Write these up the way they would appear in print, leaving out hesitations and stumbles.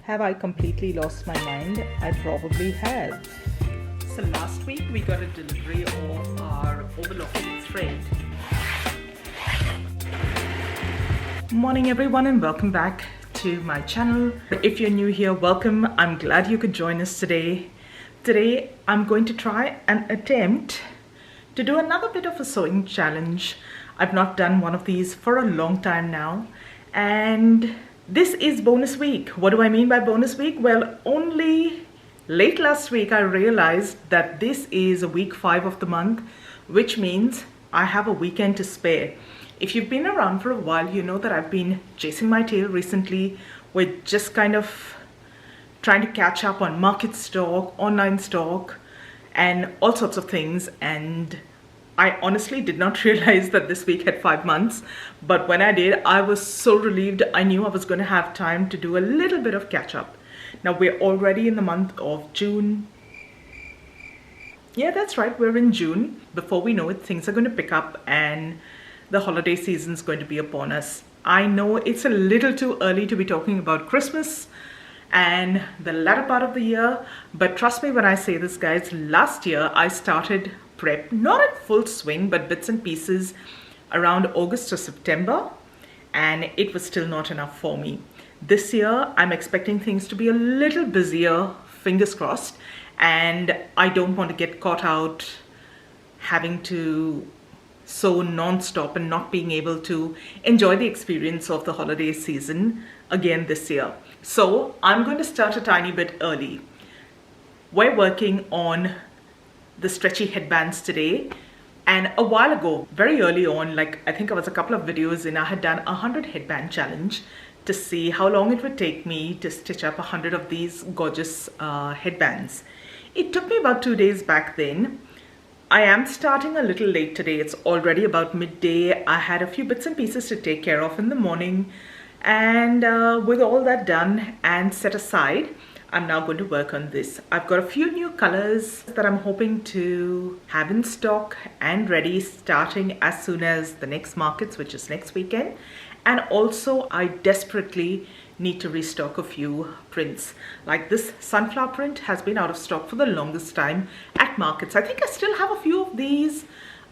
Have I completely lost my mind? I probably have. So last week we got a delivery of our Overlocker thread. Morning everyone and welcome back to my channel. If you're new here, welcome. I'm glad you could join us today. Today I'm going to try and attempt to do another bit of a sewing challenge. I've not done one of these for a long time now, and this is bonus week. What do I mean by bonus week? Well, only late last week I realized that this is week 5 of the month, which means I have a weekend to spare. If you've been around for a while, you know that I've been chasing my tail recently with just kind of trying to catch up on market stock, online stock, and all sorts of things. And I honestly did not realize that this week had 5 months, but when I did, I was so relieved. I knew I was going to have time to do a little bit of catch up. Now we're already in the month of June. Yeah, that's right, we're in June. Before we know it, things are going to pick up and the holiday season is going to be upon us. I know it's a little too early to be talking about Christmas and the latter part of the year, but trust me when I say this, guys, last year I started prep, not at full swing, but bits and pieces around August or September, and it was still not enough for me. This year I'm expecting things to be a little busier, fingers crossed, and I don't want to get caught out having to sew non-stop and not being able to enjoy the experience of the holiday season again this year. So I'm going to start a tiny bit early. We're working on the stretchy headbands today, and a while ago, very early on, like I think I was a couple of videos in, I had done 100 headband challenge to see how long it would take me to stitch up 100 of these gorgeous headbands. It took me about 2 days back then. I am starting a little late today. It's already about midday. I had a few bits and pieces to take care of in the morning, and with all that done and set aside, I'm now going to work on this. I've got a few new colors that I'm hoping to have in stock and ready starting as soon as the next markets, which is next weekend. And also I desperately need to restock a few prints. Like this sunflower print has been out of stock for the longest time at markets. I think I still have a few of these.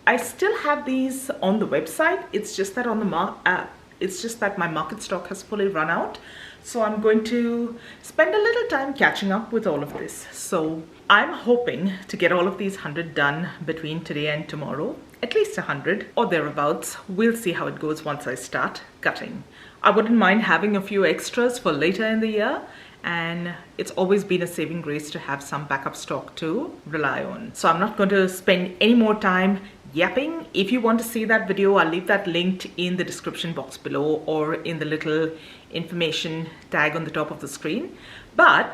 I still have these on the website. It's just that on the it's just that my market stock has fully run out. So I'm going to spend a little time catching up with all of this. So I'm hoping to get all of these 100 done between today and tomorrow, at least 100 or thereabouts. We'll see how it goes once I start cutting. I wouldn't mind having a few extras for later in the year, and it's always been a saving grace to have some backup stock to rely on. So I'm not going to spend any more time yapping. If you want to see that video, I'll leave that linked in the description box below or in the little information tag on the top of the screen. But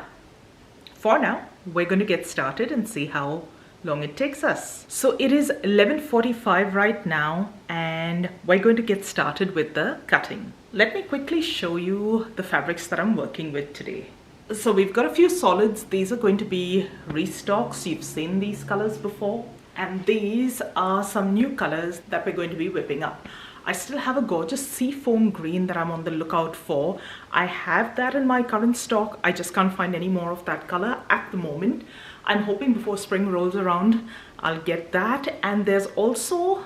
for now, we're going to get started and see how long it takes us. So it is 11:45 right now, and we're going to get started with the cutting. Let me quickly show you the fabrics that I'm working with today. So we've got a few solids. These are going to be restocks. You've seen these colors before. And these are some new colors that we're going to be whipping up. I still have a gorgeous seafoam green that I'm on the lookout for. I have that in my current stock. I just can't find any more of that color at the moment. I'm hoping before spring rolls around, I'll get that. And there's also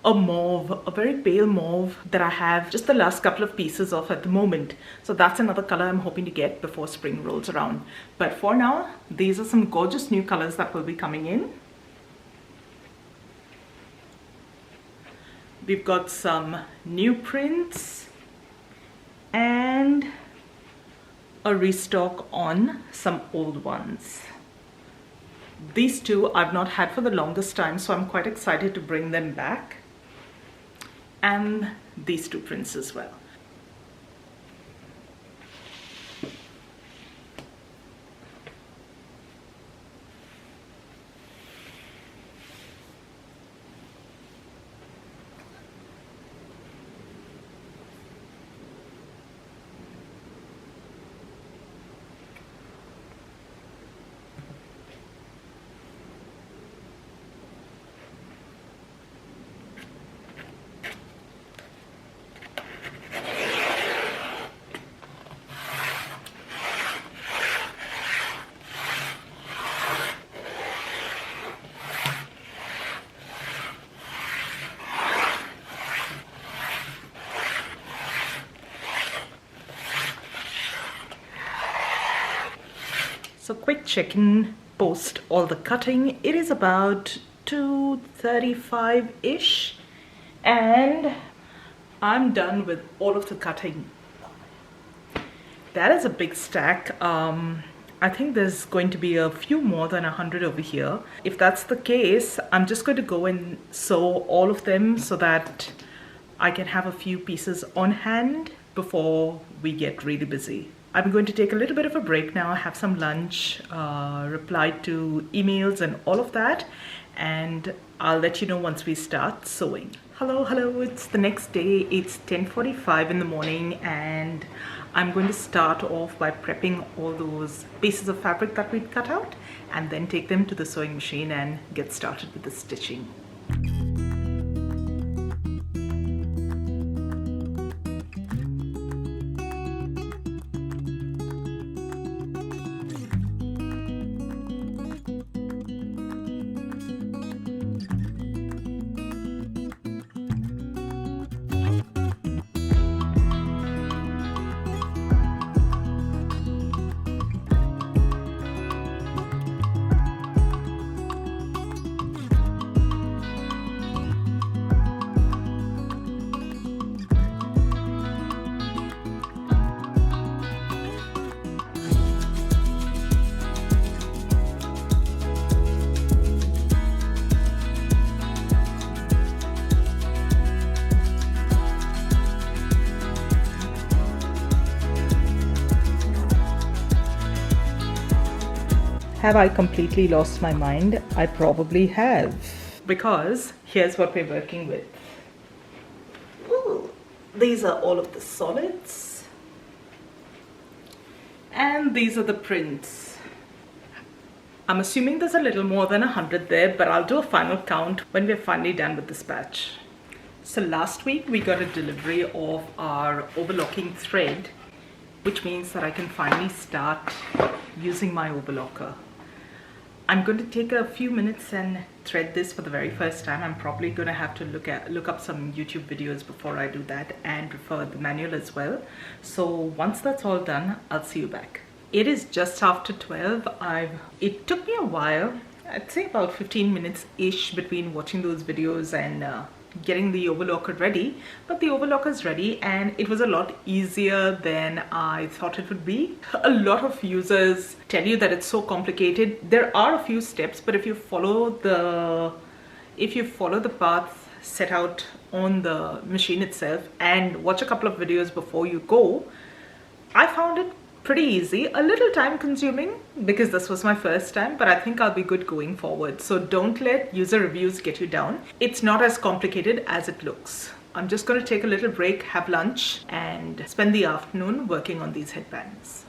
a mauve, a very pale mauve that I have just the last couple of pieces of at the moment. So that's another color I'm hoping to get before spring rolls around. But for now, these are some gorgeous new colors that will be coming in. We've got some new prints and a restock on some old ones. These two I've not had for the longest time, so I'm quite excited to bring them back. And these two prints as well. So quick check-in post all the cutting. It is about 2:35-ish and I'm done with all of the cutting. That is a big stack. I think there's going to be a few more than 100 over here. If that's the case, I'm just going to go and sew all of them so that I can have a few pieces on hand before we get really busy. I'm going to take a little bit of a break now, have some lunch, reply to emails and all of that, and I'll let you know once we start sewing. Hello, it's the next day. It's 10:45 in the morning and I'm going to start off by prepping all those pieces of fabric that we'd cut out and then take them to the sewing machine and get started with the stitching. Have I completely lost my mind? I probably have. Because here's what we're working with. Ooh, these are all of the solids. And these are the prints. I'm assuming there's a little more than 100 there, but I'll do a final count when we're finally done with this batch. So last week we got a delivery of our overlocking thread, which means that I can finally start using my overlocker. I'm going to take a few minutes and thread this for the very first time. I'm probably going to have to look up some YouTube videos before I do that and refer the manual as well. So once that's all done, I'll see you back. It is just after 12. It took me a while, I'd say about 15 minutes-ish between watching those videos and getting the overlocker ready, but the overlocker is ready and it was a lot easier than I thought it would be. A lot of users tell you that it's so complicated. There are a few steps, but if you follow the path set out on the machine itself and watch a couple of videos before you go, I found it pretty easy, a little time consuming because this was my first time, but I think I'll be good going forward. So don't let user reviews get you down. It's not as complicated as it looks. I'm just going to take a little break, have lunch, and spend the afternoon working on these headbands.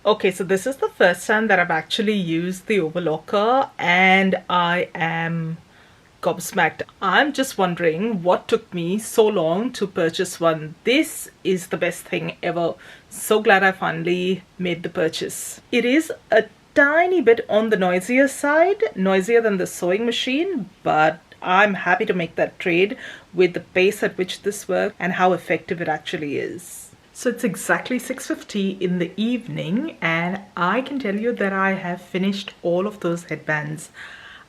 Okay, so this is the first time that I've actually used the overlocker and I am gobsmacked. I'm just wondering what took me so long to purchase one. This is the best thing ever. So glad I finally made the purchase. It is a tiny bit on the noisier side, noisier than the sewing machine, but I'm happy to make that trade with the pace at which this works and how effective it actually is. So it's exactly 6:50 in the evening, and I can tell you that I have finished all of those headbands.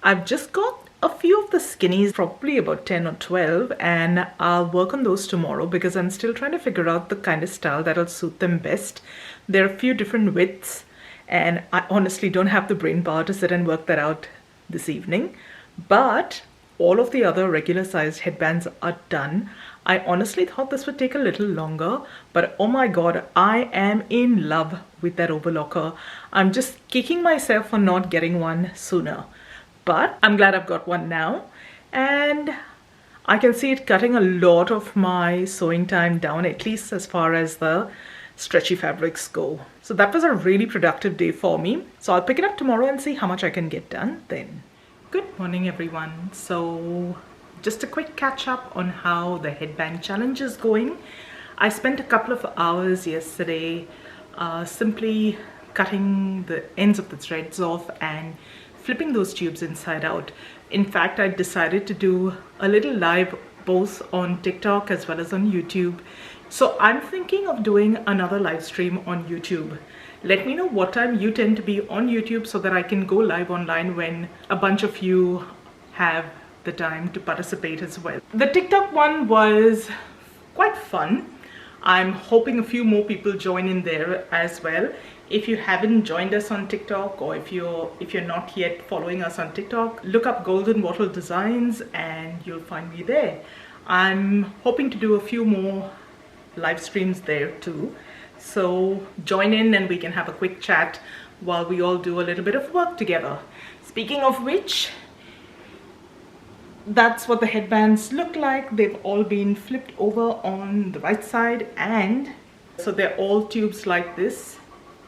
I've just got a few of the skinnies, probably about 10 or 12, and I'll work on those tomorrow because I'm still trying to figure out the kind of style that'll suit them best. There are a few different widths, and I honestly don't have the brain power to sit and work that out this evening. But all of the other regular sized headbands are done. I honestly thought this would take a little longer, but oh my god, I am in love with that overlocker. I'm just kicking myself for not getting one sooner. But I'm glad I've got one now, and I can see it cutting a lot of my sewing time down, at least as far as the stretchy fabrics go. So that was a really productive day for me. So I'll pick it up tomorrow and see how much I can get done then. Good morning, everyone. So just a quick catch up on how the headband challenge is going. I spent a couple of hours yesterday simply cutting the ends of the threads off and flipping those tubes inside out. In fact, I decided to do a little live both on TikTok as well as on YouTube. So I'm thinking of doing another live stream on YouTube. Let me know what time you tend to be on YouTube so that I can go live online when a bunch of you have the time to participate as well. The TikTok one was quite fun. I'm hoping a few more people join in there as well. If you haven't joined us on TikTok, or if you're not yet following us on TikTok, look up Golden Wattle Designs and you'll find me there. I'm hoping to do a few more live streams there too. So join in and we can have a quick chat while we all do a little bit of work together. Speaking of which, that's what the headbands look like. They've all been flipped over on the right side, and so they're all tubes like this,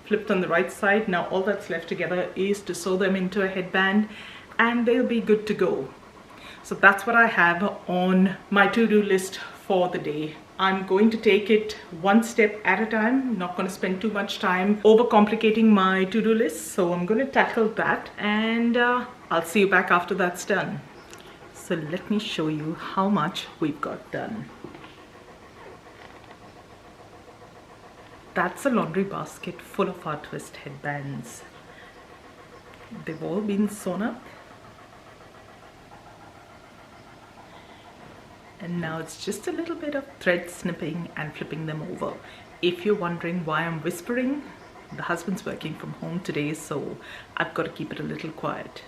flipped on the right side. Now all that's left together is to sew them into a headband and they'll be good to go. So that's what I have on my to-do list for the day. I'm going to take it one step at a time. I'm not going to spend too much time overcomplicating my to-do list. So I'm going to tackle that, and I'll see you back after that's done. So let me show you how much we've got done. That's a laundry basket full of our twist headbands. They've all been sewn up. And now it's just a little bit of thread snipping and flipping them over. If you're wondering why I'm whispering, the husband's working from home today, so I've got to keep it a little quiet.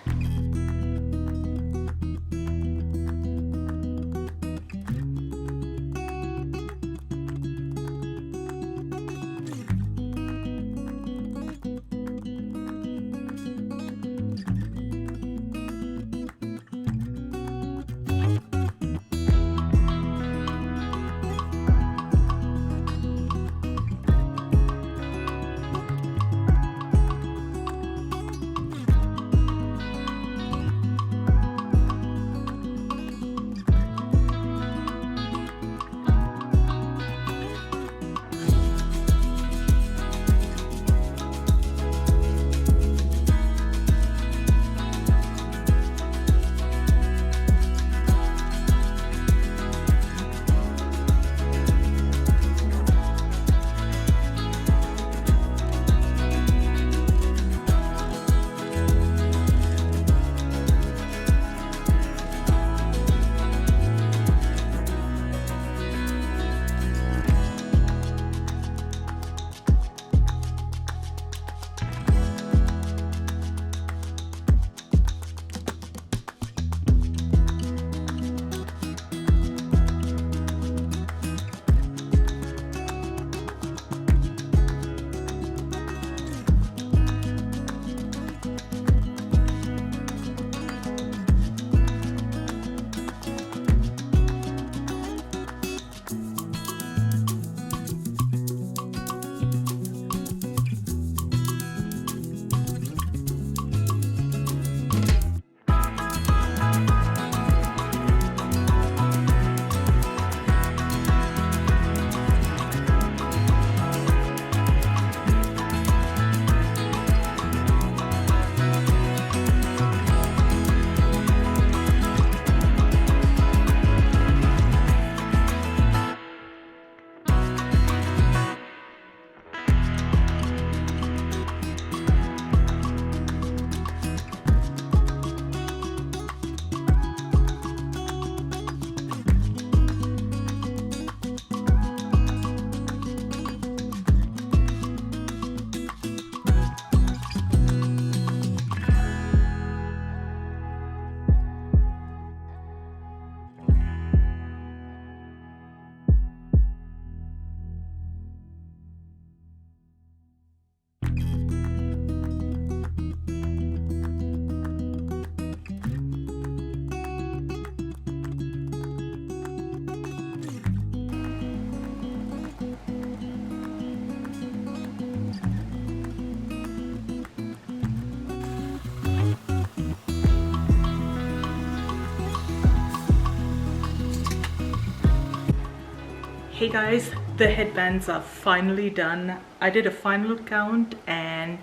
Hey guys, the headbands are finally done. I did a final count and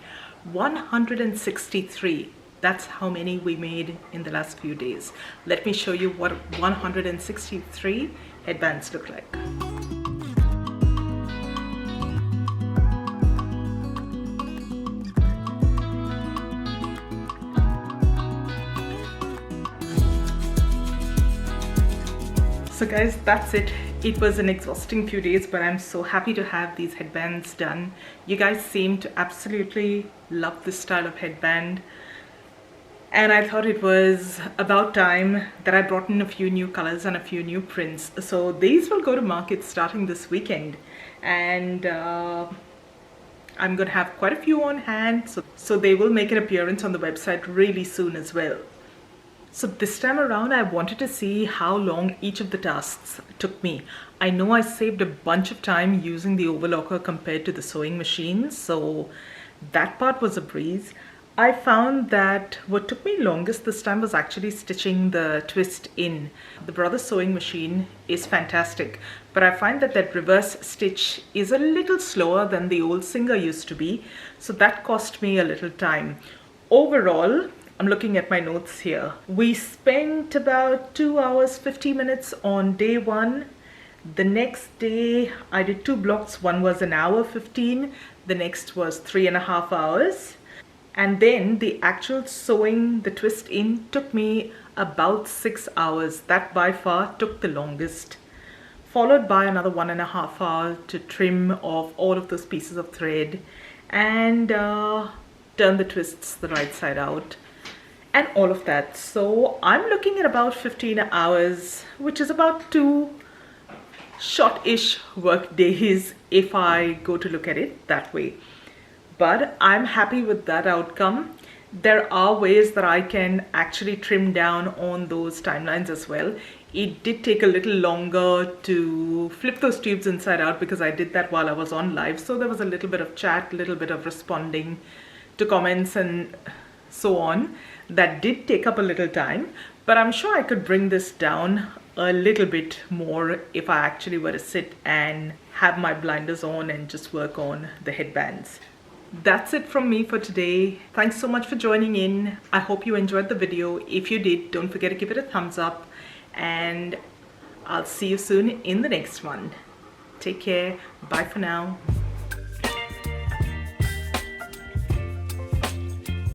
163. That's how many we made in the last few days. Let me show you what 163 headbands look like. So guys, that's it. It was an exhausting few days, but I'm so happy to have these headbands done. You guys seem to absolutely love this style of headband, and I thought it was about time that I brought in a few new colors and a few new prints. So these will go to market starting this weekend, and I'm gonna have quite a few on hand, so they will make an appearance on the website really soon as well. So this time around, I wanted to see how long each of the tasks took me. I know I saved a bunch of time using the Overlocker compared to the sewing machine, so that part was a breeze. I found that what took me longest this time was actually stitching the twist in. The Brothers sewing machine is fantastic, but I find that that reverse stitch is a little slower than the old Singer used to be, so that cost me a little time. Overall, I'm looking at my notes here. We spent about 2 hours 50 minutes on day one. The next day I did 2 blocks. One was an hour 15, the next was 3.5 hours. And then the actual sewing the twist in took me about 6 hours. That by far took the longest. Followed by another 1.5 hours to trim off all of those pieces of thread and turn the twists the right side out. And all of that. So I'm looking at about 15 hours, which is about 2 short-ish work days if I go to look at it that way. But I'm happy with that outcome. There are ways that I can actually trim down on those timelines as well. It did take a little longer to flip those tubes inside out because I did that while I was on live. So there was a little bit of chat, a little bit of responding to comments and so on. That did take up a little time, but I'm sure I could bring this down a little bit more if I actually were to sit and have my blinders on and just work on the headbands. That's it from me for today. Thanks so much for joining in. I hope you enjoyed the video. If you did, don't forget to give it a thumbs up, and I'll see you soon in the next one. Take care. Bye for now.